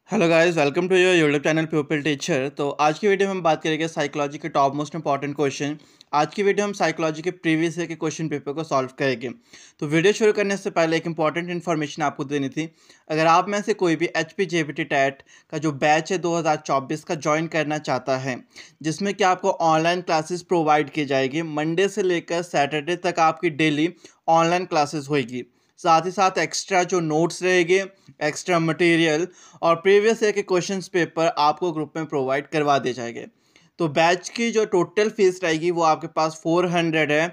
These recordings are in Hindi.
Hello guys, welcome to your YouTube channel people teacher. तो आज की वीडियो में हम बात करेंगे साइकोलॉजी के टॉप मोस्ट इंपॉर्टेंट क्वेश्चन। आज की वीडियो हम साइकोलॉजी के प्रीवियस ईयर के क्वेश्चन पेपर को सॉल्व करेंगे। तो वीडियो शुरू करने से पहले एक इंपॉर्टेंट इन्फॉर्मेशन आपको देनी थी। अगर आप में से कोई भी HPJPT टेट का जो बैच है 2024 का ज्वाइन करना चाहता है, जिसमें कि आपको ऑनलाइन क्लासेस प्रोवाइड की जाएगी, मंडे से लेकर सैटरडे तक आपकी डेली ऑनलाइन क्लासेस होगी। साथ ही साथ एक्स्ट्रा जो नोट्स रहेंगे, एक्स्ट्रा मटेरियल और प्रीवियस ईयर के क्वेश्चंस पेपर आपको ग्रुप में प्रोवाइड करवा दिए जाएंगे। तो बैच की जो टोटल फीस रहेगी वो आपके पास 400 है।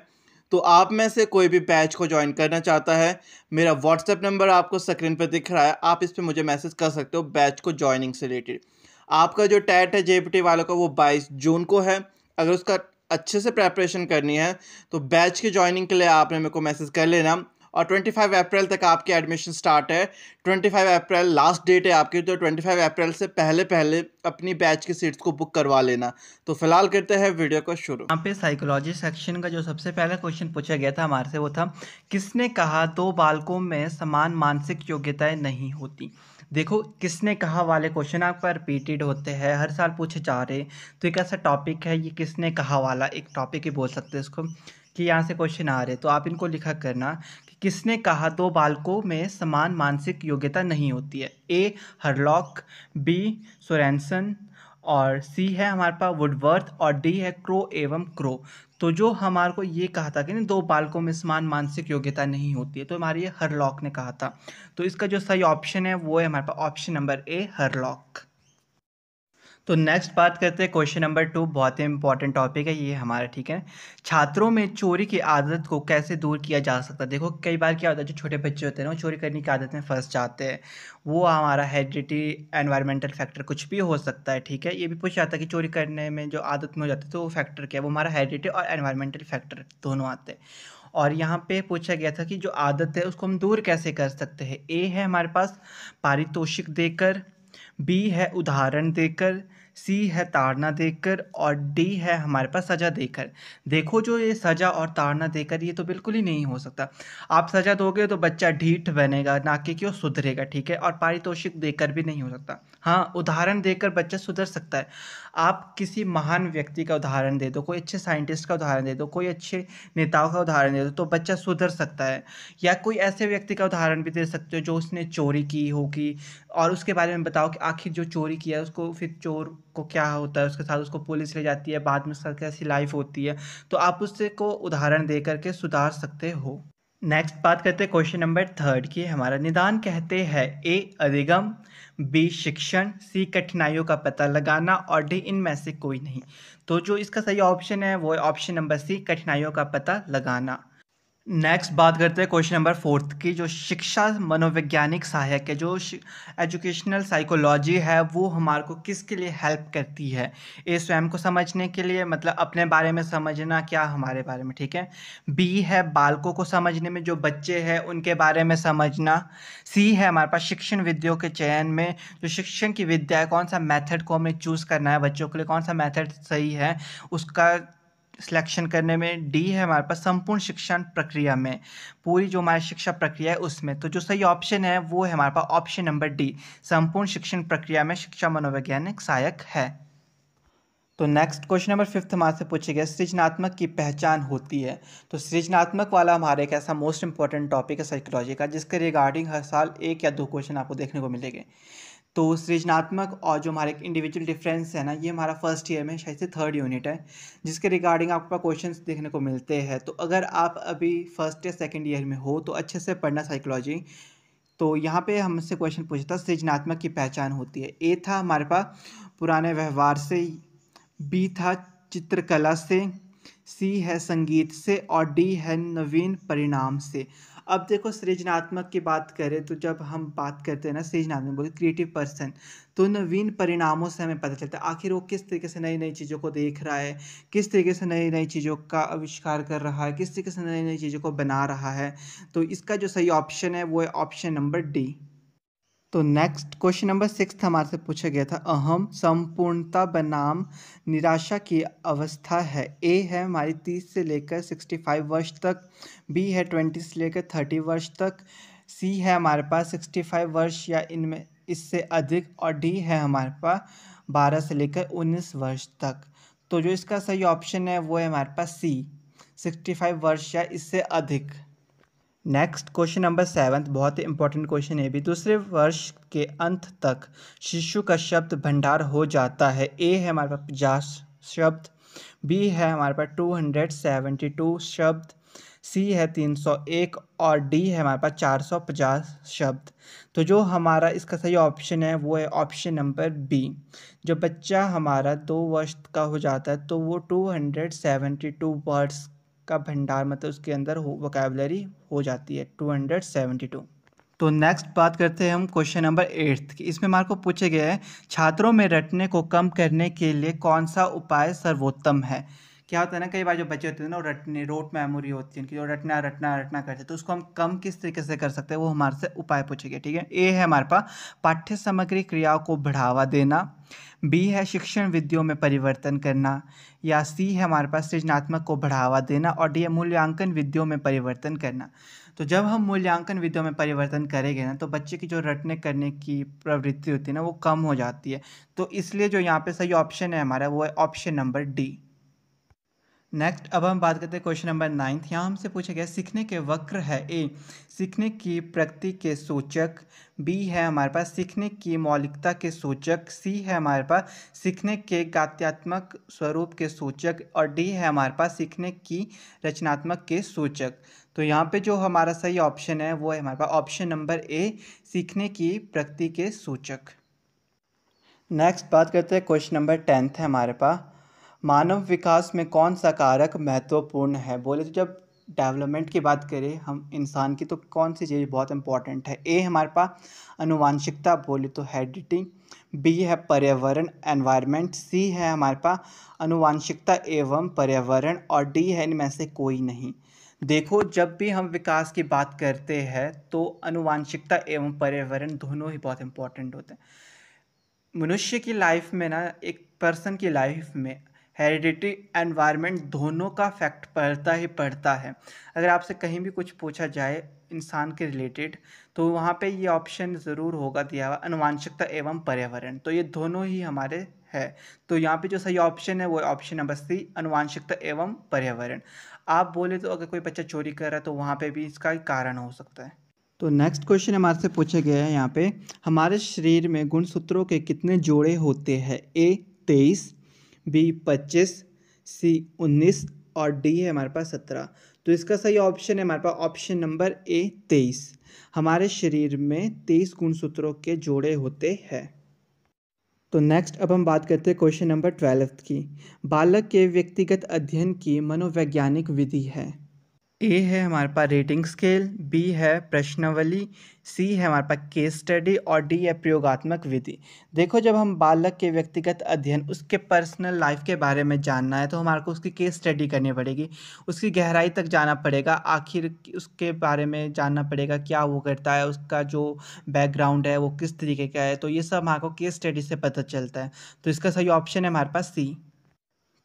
तो आप में से कोई भी बैच को ज्वाइन करना चाहता है, मेरा व्हाट्सएप नंबर आपको स्क्रीन पर दिख रहा है, आप इस पर मुझे मैसेज कर सकते हो बैच को ज्वाइनिंग से रिलेटेड। आपका जो टैट है JPT वालों का वो 22 जून को है। अगर उसका अच्छे से प्रेपरेशन करनी है तो बैच की ज्वाइनिंग के लिए आपने मेरे को मैसेज कर लेना। और 25 अप्रैल तक आपकी एडमिशन स्टार्ट है। 25 अप्रैल लास्ट डेट है आपकी, तो 25 अप्रैल से पहले पहले अपनी बैच की सीट्स को बुक करवा लेना। तो फिलहाल करते हैं वीडियो को शुरू। यहाँ पे साइकोलॉजी सेक्शन का जो सबसे पहला क्वेश्चन पूछा गया था हमारे से वो था, किसने कहा दो बालकों में समान मानसिक योग्यताएं नहीं होती। देखो, किसने कहा वाले क्वेश्चन आपका रिपीटेड होते हैं, हर साल पूछे जा रहे। तो एक ऐसा टॉपिक है, ये किसने कहा वाला एक टॉपिक ही बोल सकते हैं इसको, कि यहाँ से क्वेश्चन आ रहे। तो आप इनको लिखा करना कि किसने कहा दो बालकों में समान मानसिक योग्यता नहीं होती है। ए हरलॉक, बी सोरेनसन, और सी है हमारे पास वुडवर्थ, और डी है क्रो एवं क्रो। तो जो हमारे को ये कहा था कि ना दो बालकों में समान मानसिक योग्यता नहीं होती है, तो हमारे ये हरलॉक ने कहा था। तो इसका जो सही ऑप्शन है वो है हमारे पास ऑप्शन नंबर ए हरलॉक। तो नेक्स्ट बात करते हैं क्वेश्चन नंबर 2। बहुत ही इंपॉर्टेंट टॉपिक है ये हमारा, ठीक है। छात्रों में चोरी की आदत को कैसे दूर किया जा सकता है। देखो, कई बार क्या होता है, जो छोटे बच्चे होते हैं ना, वो चोरी करने की आदत में फंस जाते हैं। वो हमारा हेरिडिटी, एनवायरमेंटल फैक्टर कुछ भी हो सकता है, ठीक है। ये भी पूछ जाता है कि चोरी करने में जो आदत में हो जाती है तो वो फैक्टर क्या है। वो हमारा हेरिडिटी और एनवायरमेंटल फैक्टर दोनों आते हैं। और यहाँ पे पूछा गया था कि जो आदत है उसको हम दूर कैसे कर सकते हैं। ए है हमारे पास पारितोषिक देकर, बी है उदाहरण देकर, सी है ताड़ना देकर, और डी है हमारे पास सजा देकर। देखो, जो ये सजा और ताड़ना देकर, ये तो बिल्कुल ही नहीं हो सकता। आप सजा दोगे तो बच्चा ढीठ बनेगा, ना कि वो सुधरेगा, ठीक है। और पारितोषिक देकर भी नहीं हो सकता। हाँ, उदाहरण देकर बच्चा सुधर सकता है। आप किसी महान व्यक्ति का उदाहरण दे दो, कोई अच्छे साइंटिस्ट का उदाहरण दे दो, कोई अच्छे नेताओं का उदाहरण दे दो, तो बच्चा सुधर सकता है। या कोई ऐसे व्यक्ति का उदाहरण भी दे सकते हो जो उसने चोरी की होगी, और उसके बारे में बताओ कि आखिर जो चोरी किया है उसको, फिर चोर को क्या होता है उसके साथ, उसको पुलिस ले जाती है, बाद में उसका कैसी लाइफ होती है। तो आप उससे को उदाहरण दे करके सुधार सकते हो। नेक्स्ट बात करते हैं क्वेश्चन नंबर 3 की। हमारा निदान कहते हैं ए अधिगम, बी शिक्षण, सी कठिनाइयों का पता लगाना, और डी इनमें से कोई नहीं। तो जो इसका सही ऑप्शन है वो है ऑप्शन नंबर सी, कठिनाइयों का पता लगाना। नेक्स्ट बात करते हैं क्वेश्चन नंबर 4 की। जो शिक्षा मनोवैज्ञानिक सहायक है, जो एजुकेशनल साइकोलॉजी है, वो हमारे को किसके लिए हेल्प करती है। ए स्वयं को समझने के लिए, मतलब अपने बारे में समझना, क्या हमारे बारे में, ठीक है। बी है बालकों को समझने में, जो बच्चे हैं उनके बारे में समझना। सी है हमारे पास शिक्षण विधियों के चयन में, जो शिक्षण की विद्या है, कौन सा मेथड को हमें चूज़ करना है बच्चों के लिए, कौन सा मेथड सही है उसका सिलेक्शन करने में। डी है हमारे पास संपूर्ण शिक्षण प्रक्रिया में, पूरी जो हमारी शिक्षा प्रक्रिया है उसमें। तो जो सही ऑप्शन है वो है हमारे पास ऑप्शन नंबर डी, संपूर्ण शिक्षण प्रक्रिया में शिक्षा मनोवैज्ञानिक सहायक है। तो नेक्स्ट क्वेश्चन नंबर 5 हमारे से पूछे गया, सृजनात्मक की पहचान होती है। तो सृजनात्मक वाला हमारे एक ऐसा मोस्ट इंपॉर्टेंट टॉपिक है साइकोलॉजी का, जिसके रिगार्डिंग हर साल 1 या 2 क्वेश्चन आपको देखने को मिलेंगे। तो सृजनात्मक और जो हमारे इंडिविजुअल डिफरेंस है ना, ये हमारा फर्स्ट ईयर में शायद से 3rd यूनिट है, जिसके रिगार्डिंग आपको क्वेश्चंस देखने को मिलते हैं। तो अगर आप अभी फर्स्ट या सेकंड ईयर में हो तो अच्छे से पढ़ना साइकोलॉजी। तो यहाँ पे हमसे क्वेश्चन पूछता, सृजनात्मक की पहचान होती है। ए था हमारे पास पुराने व्यवहार से, बी था चित्रकला से, सी है संगीत से, और डी है नवीन परिणाम से। अब देखो, सृजनात्मक की बात करें तो जब हम बात करते हैं ना सृजनात्मक, बोले क्रिएटिव पर्सन, तो नवीन परिणामों से हमें पता चलता है आखिर वो किस तरीके से नई नई चीज़ों को देख रहा है, किस तरीके से नई नई चीज़ों का आविष्कार कर रहा है, किस तरीके से नई नई चीज़ों को बना रहा है। तो इसका जो सही ऑप्शन है वो है ऑप्शन नंबर डी। तो नेक्स्ट क्वेश्चन नंबर 6 हमारे से पूछा गया था, अहम संपूर्णता बनाम निराशा की अवस्था है। ए है हमारी 30 से लेकर 65 वर्ष तक, बी है 20 से लेकर 30 वर्ष तक, सी है हमारे पास 65 वर्ष या इनमें इससे अधिक, और डी है हमारे पास 12 से लेकर 19 वर्ष तक। तो जो इसका सही ऑप्शन है वो है हमारे पास सी, 65 वर्ष या इससे अधिक। नेक्स्ट क्वेश्चन नंबर 7, बहुत ही इंपॉर्टेंट क्वेश्चन है भी। दूसरे वर्ष के अंत तक शिशु का शब्द भंडार हो जाता है। ए है हमारे पास 50 शब्द, बी है हमारे पास 272 शब्द, सी है 301 और डी है हमारे पास 450 शब्द। तो जो हमारा इसका सही ऑप्शन है वो है ऑप्शन नंबर बी। जो बच्चा हमारा 2 वर्ष का हो जाता है तो वो 272 वर्ड्स का भंडार, मतलब उसके अंदर वोकैबुलरी हो जाती है 272। तो नेक्स्ट बात करते हैं हम क्वेश्चन नंबर 8 की। इसमें हमारे को पूछे गए हैं छात्रों में रटने को कम करने के लिए कौन सा उपाय सर्वोत्तम है। क्या होता है ना, कई बार जो बच्चे होते हैं ना, रटने रोट मेमोरी होती है उनकी, जो रटना रटना रटना करते हैं, तो उसको हम कम किस तरीके से कर सकते हैं वो हमारे से उपाय पूछे गए। ठीक है, ए है हमारे पास पाठ्य सामग्री क्रियाओं को बढ़ावा देना, बी है शिक्षण विधियों में परिवर्तन करना, या सी है हमारे पास सृजनात्मक को बढ़ावा देना, और डी है मूल्यांकन विधियों में परिवर्तन करना। तो जब हम मूल्यांकन विधियों में परिवर्तन करेंगे ना, तो बच्चे की जो रटने करने की प्रवृत्ति होती है ना वो कम हो जाती है। तो इसलिए जो यहाँ पे सही ऑप्शन है हमारा वो है ऑप्शन नंबर डी। नेक्स्ट अब हम बात करते हैं क्वेश्चन नंबर 9। यहाँ हमसे पूछा गया सीखने के वक्र है। ए सीखने की प्रगति के सूचक, बी है हमारे पास सीखने की मौलिकता के सूचक, सी है हमारे पास सीखने के गात्यात्मक स्वरूप के सूचक, और डी है हमारे पास सीखने की रचनात्मक के सूचक। तो यहाँ पे जो हमारा सही ऑप्शन है वो है हमारे पास ऑप्शन नंबर ए, सीखने की प्रगति के सूचक। नेक्स्ट बात करते हैं क्वेश्चन नंबर 10 है हमारे पास, मानव विकास में कौन सा कारक महत्वपूर्ण है। बोले तो जब डेवलपमेंट की बात करें हम इंसान की, तो कौन सी चीज़ बहुत इंपॉर्टेंट है। ए हमारे पास अनुवांशिकता, बोले तो हेरिडिटी, बी है पर्यावरण एनवायरनमेंट, सी है हमारे पास अनुवांशिकता एवं पर्यावरण, और डी है इनमें से कोई नहीं। देखो जब भी हम विकास की बात करते हैं तो अनुवांशिकता एवं पर्यावरण दोनों ही बहुत इंपॉर्टेंट होते हैं। मनुष्य की लाइफ में ना, एक पर्सन की लाइफ में हेरिडिटी एनवायरनमेंट दोनों का फैक्ट पड़ता ही पड़ता है। अगर आपसे कहीं भी कुछ पूछा जाए इंसान के रिलेटेड, तो वहाँ पे ये ऑप्शन ज़रूर होगा दिया हुआ अनुवांशिकता एवं पर्यावरण। तो ये दोनों ही हमारे है। तो यहाँ पे जो सही ऑप्शन है वो ऑप्शन नंबर सी, अनुवांशिकता एवं पर्यावरण। आप बोले तो अगर कोई बच्चा चोरी कर रहा है तो वहाँ पे भी इसका कारण हो सकता है। तो नेक्स्ट क्वेश्चन हमारे से पूछा गया है यहाँ पे, हमारे शरीर में गुणसूत्रों के कितने जोड़े होते हैं। ए 23, बी 25, सी 19 और डी है हमारे पास 17। तो इसका सही ऑप्शन है हमारे पास ऑप्शन नंबर ए 23। हमारे शरीर में 23 गुणसूत्रों के जोड़े होते हैं। तो नेक्स्ट अब हम बात करते हैं क्वेश्चन नंबर 12 की। बालक के व्यक्तिगत अध्ययन की मनोवैज्ञानिक विधि है। ए है हमारे पास रेटिंग स्केल, बी है प्रश्नावली, सी है हमारे पास केस स्टडी और डी है प्रयोगात्मक विधि। देखो जब हम बालक के व्यक्तिगत अध्ययन, उसके पर्सनल लाइफ के बारे में जानना है तो हमारे को उसकी केस स्टडी करनी पड़ेगी, उसकी गहराई तक जाना पड़ेगा, आखिर उसके बारे में जानना पड़ेगा क्या वो करता है, उसका जो बैकग्राउंड है वो किस तरीके का है। तो ये सब हमारे को केस स्टडी से पता चलता है। तो इसका सही ऑप्शन है हमारे पास सी।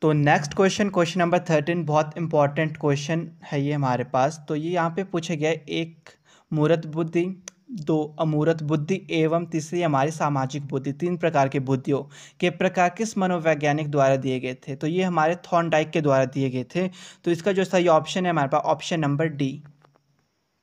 तो नेक्स्ट क्वेश्चन, क्वेश्चन नंबर 13, बहुत इंपॉर्टेंट क्वेश्चन है ये हमारे पास। तो ये यहाँ पे पूछा गया है, एक मूर्त बुद्धि, दो अमूर्त बुद्धि एवं तीसरी हमारी सामाजिक बुद्धि, 3 प्रकार के बुद्धियों के प्रकार किस मनोवैज्ञानिक द्वारा दिए गए थे। तो ये हमारे थॉर्नडाइक के द्वारा दिए गए थे। तो इसका जो सही ऑप्शन है हमारे पास ऑप्शन नंबर डी।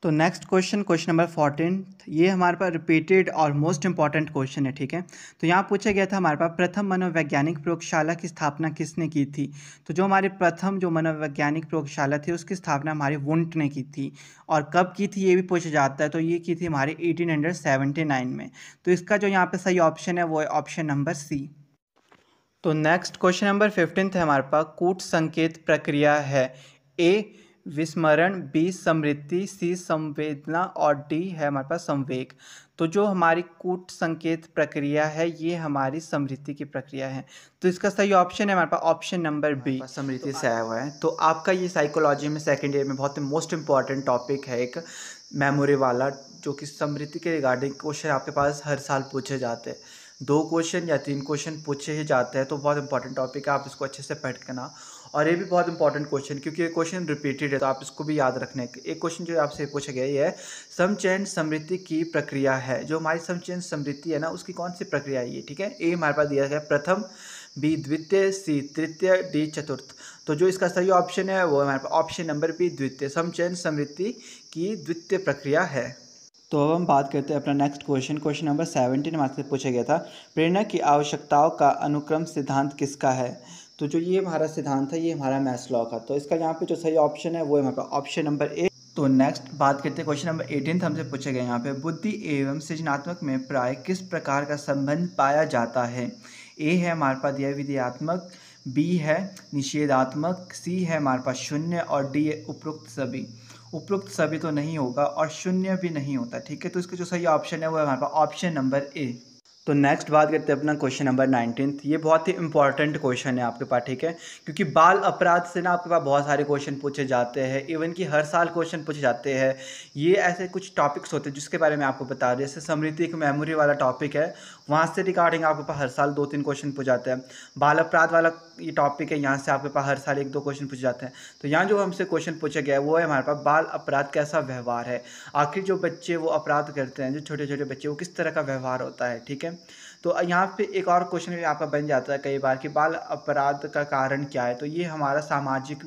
तो नेक्स्ट क्वेश्चन, क्वेश्चन नंबर 14, ये हमारे पास रिपीटेड और मोस्ट इंपॉर्टेंट क्वेश्चन है। ठीक है, तो यहाँ पूछा गया था हमारे पास प्रथम मनोवैज्ञानिक प्रयोगशाला की स्थापना किसने की थी। तो जो हमारी प्रथम जो मनोवैज्ञानिक प्रयोगशाला थी उसकी स्थापना हमारी वुंट ने की थी, और कब की थी ये भी पूछा जाता है। तो ये की थी हमारी 1879 में। तो इसका जो यहाँ पे सही ऑप्शन है वो है ऑप्शन नंबर सी। तो नेक्स्ट क्वेश्चन नंबर 15 है हमारे पास, कूट संकेत प्रक्रिया है। ए विस्मरण, बी स्मृति, सी संवेदना और डी है हमारे पास संवेग। तो जो हमारी कूट संकेत प्रक्रिया है ये हमारी स्मृति की प्रक्रिया है। तो इसका सही ऑप्शन है हमारे पास ऑप्शन नंबर बी, स्मृति से आया हुआ है। तो आपका ये साइकोलॉजी में सेकेंड ईयर में बहुत ही मोस्ट इंपॉर्टेंट टॉपिक है एक मेमोरी वाला, जो कि स्मृति के रिगार्डिंग क्वेश्चन आपके पास हर साल पूछे जाते हैं। 2 क्वेश्चन या 3 क्वेश्चन पूछे ही जाते हैं। तो बहुत इंपॉर्टेंट टॉपिक है, आप इसको अच्छे से पढ़ के ना। और ये भी बहुत इंपॉर्टेंट क्वेश्चन, क्योंकि ये क्वेश्चन रिपीटेड है, तो आप इसको भी याद रखने। एक क्वेश्चन जो आपसे पूछा गया ये है, समचयन समृद्धि की प्रक्रिया है। जो हमारी समचयन समृद्धि है ना, उसकी कौन सी प्रक्रिया है ये, ठीक है। ए हमारे पास दिया गया प्रथम, बी द्वितीय, सी तृतीय, डी चतुर्थ। तो जो इसका सही ऑप्शन है वो हमारे पास ऑप्शन नंबर बी द्वितीय, समचयन समृद्धि की द्वितीय प्रक्रिया है। तो अब हम बात करते हैं अपना नेक्स्ट क्वेश्चन नंबर 17 हमारे से पूछा गया था, प्रेरणा की आवश्यकताओं का अनुक्रम सिद्धांत किसका है। तो जो ये हमारा सिद्धांत है ये हमारा मैस्लो का। तो इसका यहाँ पे जो सही ऑप्शन है वो है हमारे पास ऑप्शन नंबर ए। तो नेक्स्ट बात करते हैं क्वेश्चन नंबर 18 हमसे पूछा गया यहाँ पे, बुद्धि एवं सृजनात्मक में प्राय किस प्रकार का संबंध पाया जाता है। ए है हमारे पास दिया विधेयात्मक, बी है निषेधात्मक, सी है हमारे पास शून्य, और डी है उपरोक्त सभी। उपरोक्त सभी तो नहीं होगा और शून्य भी नहीं होता, ठीक है। तो इसका जो सही ऑप्शन है वो है हमारे पास ऑप्शन नंबर ए। तो नेक्स्ट बात करते हैं अपना क्वेश्चन नंबर 19। ये बहुत ही इंपॉर्टेंट क्वेश्चन है आपके पास, ठीक है, क्योंकि बाल अपराध से ना आपके पास बहुत सारे क्वेश्चन पूछे जाते हैं, इवन कि हर साल क्वेश्चन पूछे जाते हैं। ये ऐसे कुछ टॉपिक्स होते हैं जिसके बारे में आपको बता रहे हैं, जैसे समृद्धि एक मेमोरी वाला टॉपिक है, वहाँ से रिगार्डिंग आपके पास हर साल 2-3 क्वेश्चन पूछ जाते हैं। बाल अपराध वाला ये टॉपिक है, यहाँ से आपके पास हर साल 1-2 क्वेश्चन पूछे जाते हैं। तो यहाँ जो हमसे क्वेश्चन पूछा गया है वो है हमारे पास बाल अपराध कैसा व्यवहार है। आखिर जो बच्चे वो अपराध करते हैं, जो छोटे छोटे बच्चे, वो किस तरह का व्यवहार होता है, ठीक है। तो यहाँ पे एक और क्वेश्चन भी आपका बन जाता है कई बार कि बाल अपराध का कारण क्या है। तो ये हमारा सामाजिक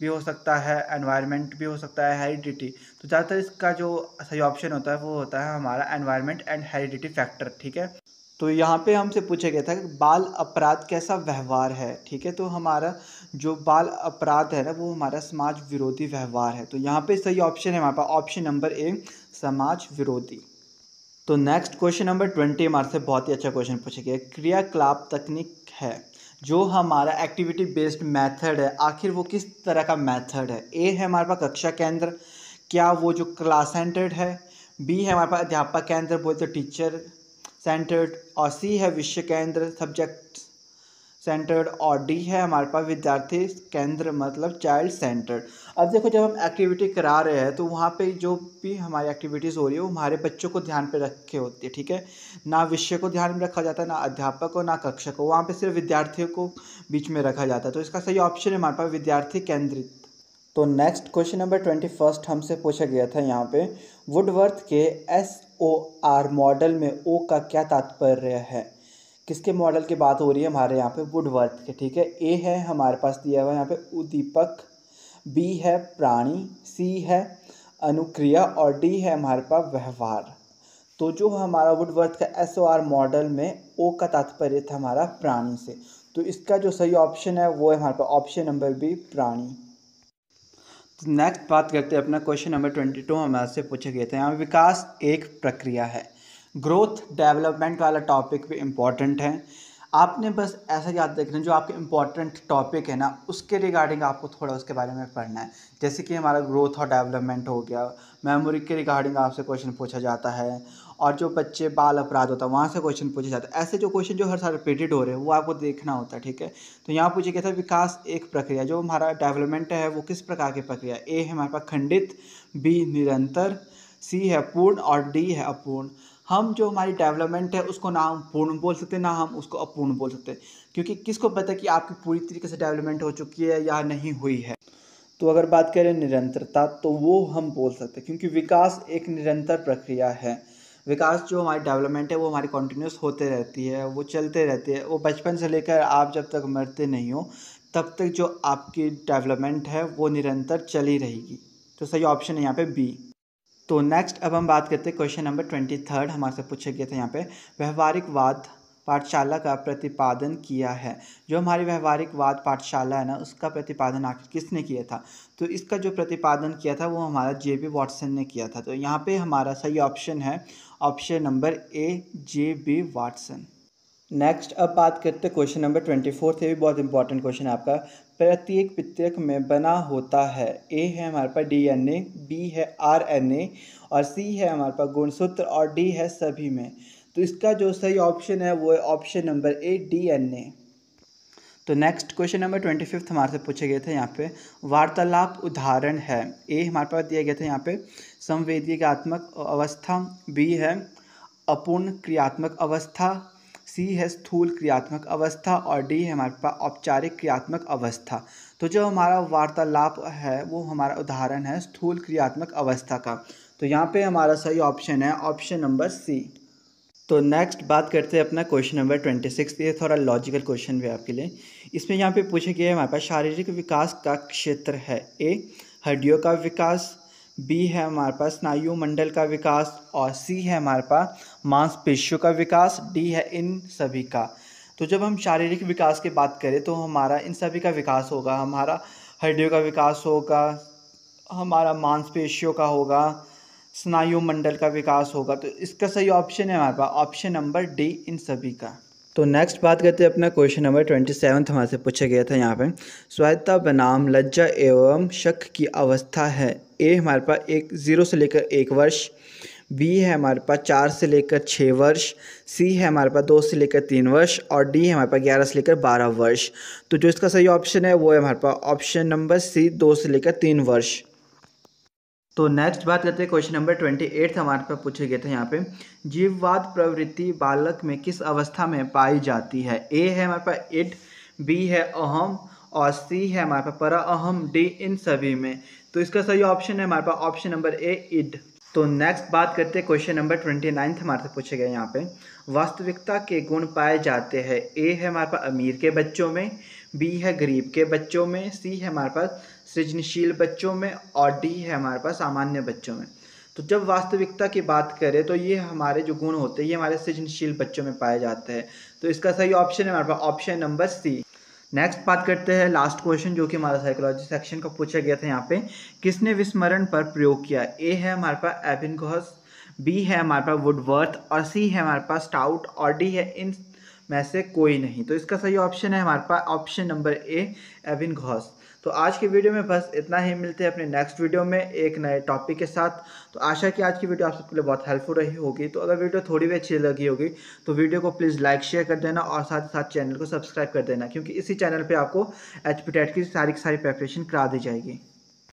भी हो सकता है, एनवायरनमेंट भी हो सकता है, हेरिडिटी। तो ज़्यादातर इसका जो सही ऑप्शन होता है वो होता है हमारा एनवायरनमेंट एंड हेरिडिटी फैक्टर, ठीक है। तो यहाँ पे हमसे पूछा गया था कि बाल अपराध कैसा व्यवहार है, ठीक है। तो हमारा जो बाल अपराध है ना वो हमारा समाज विरोधी व्यवहार है। तो यहाँ पे सही ऑप्शन है हमारे पास ऑप्शन नंबर ए, समाज विरोधी। तो नेक्स्ट क्वेश्चन नंबर 20 हमारे से बहुत ही अच्छा क्वेश्चन पूछा गया, क्रियाकलाप तकनीक है जो हमारा एक्टिविटी बेस्ड मेथड है, आखिर वो किस तरह का मेथड है। ए है हमारे पास कक्षा केंद्र, क्या वो जो क्लास सेंटर्ड है, बी है हमारे पास अध्यापक केंद्र बोलते टीचर सेंटर्ड, और सी है विषय केंद्र सब्जेक्ट सेंटर्ड, और डी है हमारे पास विद्यार्थी केंद्र मतलब चाइल्ड सेंटर्ड। अब देखो जब हम एक्टिविटी करा रहे हैं तो वहाँ पे जो भी हमारी एक्टिविटीज़ हो रही है वो हमारे बच्चों को ध्यान पे रख के होती है, ठीक है। ना विषय को ध्यान में रखा जाता है, ना अध्यापक को, ना कक्षा को, वहाँ पे सिर्फ विद्यार्थियों को बीच में रखा जाता है। तो इसका सही ऑप्शन है हमारे पास विद्यार्थी केंद्रित। तो नेक्स्ट क्वेश्चन नंबर 21 हमसे पूछा गया था यहाँ पे, वुडवर्थ के SOR मॉडल में ओ का क्या तात्पर्य है। किसके मॉडल की बात हो रही है हमारे यहाँ पे, वुडवर्थ के, ठीक है। ए है हमारे पास दिया हुआ यहाँ पे उद्दीपक, बी है प्राणी, सी है अनुक्रिया, और डी है हमारे पास व्यवहार। तो जो हमारा वुडवर्थ का SOR मॉडल में ओ का तात्पर्य था हमारा प्राणी से। तो इसका जो सही ऑप्शन है वो है हमारे पास ऑप्शन नंबर बी, प्राणी। तो नेक्स्ट बात करते हैं अपना क्वेश्चन नंबर 22 हमारे से पूछा गया था, यहाँ विकास एक प्रक्रिया है। ग्रोथ डेवलपमेंट वाला टॉपिक भी इम्पॉर्टेंट है। आपने बस ऐसा याद रखना जो आपके इम्पॉर्टेंट टॉपिक है ना उसके रिगार्डिंग आपको थोड़ा उसके बारे में पढ़ना है। जैसे कि हमारा ग्रोथ और डेवलपमेंट हो गया, मेमोरी के रिगार्डिंग आपसे क्वेश्चन पूछा जाता है, और जो बच्चे बाल अपराध होता है वहाँ से क्वेश्चन पूछे जाते हैं। ऐसे जो क्वेश्चन जो हर साल रिपीटेड हो रहे हैं वो आपको देखना होता है, ठीक है। तो यहाँ पूछा गया था विकास एक प्रक्रिया, जो हमारा डेवलपमेंट है वो किस प्रकार की प्रक्रिया। ए है हमारे पास खंडित, बी निरंतर, सी है पूर्ण, और डी है अपूर्ण। हम जो हमारी डेवलपमेंट है उसको ना हम पूर्ण बोल सकते ना हम उसको अपूर्ण बोल सकते, क्योंकि किसको पता कि आपकी पूरी तरीके से डेवलपमेंट हो चुकी है या नहीं हुई है। तो अगर बात करें निरंतरता तो वो हम बोल सकते हैं, क्योंकि विकास एक निरंतर प्रक्रिया है। विकास जो हमारी डेवलपमेंट है वो हमारी कॉन्टिन्यूस होते रहती है, वो चलते रहती है। वो बचपन से लेकर आप जब तक मरते नहीं हो तब तक जो आपकी डेवलपमेंट है वो निरंतर चली रहेगी। तो सही ऑप्शन है यहाँ पे बी। तो नेक्स्ट अब हम बात करते हैं क्वेश्चन नंबर 23 हमारे से पूछा गया था यहाँ पे, व्यवहारिकवाद पाठशाला का प्रतिपादन किया है। जो हमारी व्यवहारिकवाद पाठशाला है ना उसका प्रतिपादन आखिर किसने किया था। तो इसका जो प्रतिपादन किया था वो हमारा JB वाटसन ने किया था। तो यहाँ पे हमारा सही ऑप्शन है option number A, JB Watson. Next अब बात करते हैं क्वेश्चन नंबर 24। ये भी बहुत इंपॉर्टेंट क्वेश्चन है आपका, प्रत्येक पितृक में बना होता है। ए है हमारे पास DNA, बी है RNA, और सी है हमारे पास गुणसूत्र, और डी है सभी में। तो इसका जो सही ऑप्शन है वो है ऑप्शन नंबर ए, DNA। तो नेक्स्ट क्वेश्चन नंबर 25 हमारे से पूछे गए थे यहाँ पे, वार्तालाप उदाहरण है। ए हमारे पास दिया गया था यहाँ पे संवेदीगात्मक अवस्था, बी है अपूर्ण क्रियात्मक अवस्था, सी है स्थूल क्रियात्मक अवस्था और डी है हमारे पास औपचारिक क्रियात्मक अवस्था। तो जो हमारा वार्तालाप है वो हमारा उदाहरण है स्थूल क्रियात्मक अवस्था का। तो यहाँ पे हमारा सही ऑप्शन है ऑप्शन नंबर सी। तो नेक्स्ट बात करते हैं अपना क्वेश्चन नंबर 26। ये थोड़ा लॉजिकल क्वेश्चन भी आपके लिए। इसमें यहाँ पे पूछे गए हमारे पास शारीरिक विकास का क्षेत्र है। ए हड्डियों का विकास, बी है हमारे पास स्नायु मंडल का विकास और सी है हमारे पास मांसपेशियों का विकास, डी है इन सभी का। तो जब हम शारीरिक विकास की बात करें तो हमारा इन सभी का विकास होगा। हमारा हड्डियों का विकास होगा, हमारा मांसपेशियों का होगा, स्नायु मंडल का विकास होगा। तो इसका सही ऑप्शन है हमारे पास ऑप्शन नंबर डी इन सभी का। तो नेक्स्ट बात करते हैं अपना क्वेश्चन नंबर 27 हमारे से पूछा गया था। यहाँ पे स्वायत्तता बनाम लज्जा एवं शक की अवस्था है। ए हमारे पास 0 से लेकर 1 वर्ष, बी है हमारे पास 4 से लेकर 6 वर्ष, सी है हमारे पास 2 से लेकर 3 वर्ष और डी है हमारे पास 11 से लेकर 12 वर्ष। तो जो इसका सही ऑप्शन है वो है हमारे पास ऑप्शन नंबर सी 2 से लेकर 3 वर्ष। तो नेक्स्ट बात करते हैं क्वेश्चन नंबर 28 हमारे पास पूछे गए थे। यहाँ पे जीववाद प्रवृत्ति बालक में किस अवस्था में पाई जाती है। ए है हमारे पास इड, बी है अहम और सी है हमारे पास परा अहम, डी इन सभी में। तो इसका सही ऑप्शन है हमारे पास ऑप्शन नंबर ए इड। तो नेक्स्ट बात करते हैं क्वेश्चन नंबर 29 हमारे से पूछे गए। यहाँ पे वास्तविकता के गुण पाए जाते हैं। ए है हमारे पास अमीर के बच्चों में, बी है गरीब के बच्चों में, सी है हमारे पास सृजनशील बच्चों में और डी है हमारे पास सामान्य बच्चों में। तो जब वास्तविकता की बात करें तो ये हमारे जो गुण होते हैं ये हमारे सृजनशील बच्चों में पाए जाते हैं। तो इसका सही ऑप्शन है हमारे पास ऑप्शन नंबर सी। नेक्स्ट बात करते हैं लास्ट क्वेश्चन जो कि हमारा साइकोलॉजी सेक्शन का पूछा गया था। यहाँ पे किसने विस्मरण पर प्रयोग किया। ए है हमारे पास एबिंगहॉस, बी है हमारे पास वुडवर्थ और सी है हमारे पास स्टाउट और डी है इन में से कोई नहीं। तो इसका सही ऑप्शन है हमारे पास ऑप्शन नंबर ए एबिंगहॉस। तो आज की वीडियो में बस इतना ही। मिलते हैं अपने नेक्स्ट वीडियो में एक नए टॉपिक के साथ। तो आशा है कि आज की वीडियो आप सबके लिए बहुत हेल्पफुल रही होगी। तो अगर वीडियो थोड़ी भी अच्छी लगी होगी तो वीडियो को प्लीज़ लाइक शेयर कर देना और साथ ही साथ चैनल को सब्सक्राइब कर देना, क्योंकि इसी चैनल पे आपको HPTET की सारी प्रिपरेशन करा दी जाएगी।